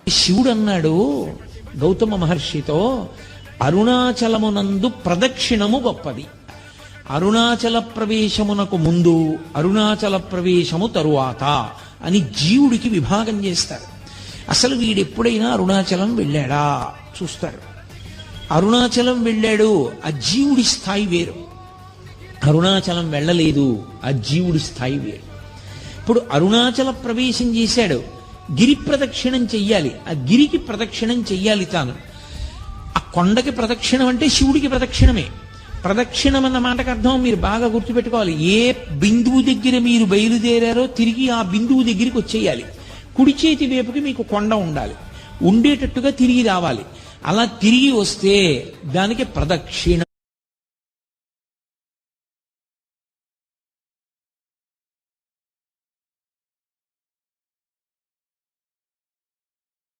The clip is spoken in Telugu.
శివుడు అన్నాడు గౌతమ మహర్షితో, అరుణాచలమునందు ప్రదక్షిణము గొప్పది. అరుణాచల ప్రవేశమునకు ముందు, అరుణాచల ప్రవేశము తరువాత అని జీవుడికి విభాగం చేస్తారు. అసలు వీడెప్పుడైనా అరుణాచలం వెళ్ళాడా చూస్తారు. అరుణాచలం వెళ్ళాడు, ఆ జీవుడి స్థాయి వేరు. అరుణాచలం వెళ్ళలేదు, ఆ జీవుడి స్థాయి వేరు. ఇప్పుడు అరుణాచల ప్రవేశం చేశాడు, గిరి ప్రదక్షిణం చెయ్యాలి, ఆ గిరికి ప్రదక్షిణం చెయ్యాలి తాను. ఆ కొండకి ప్రదక్షిణం అంటే శివుడికి ప్రదక్షిణమే. ప్రదక్షిణం అన్న మాటకు అర్థం మీరు బాగా గుర్తుపెట్టుకోవాలి. ఏ బిందువు దగ్గర మీరు బయలుదేరారో తిరిగి ఆ బిందువు దగ్గరికి వచ్చేయాలి. కుడి చేతి వైపుకి మీకు కొండ ఉండాలి, ఉండేటట్టుగా తిరిగి రావాలి. అలా తిరిగి వస్తే దానికి ప్రదక్షిణ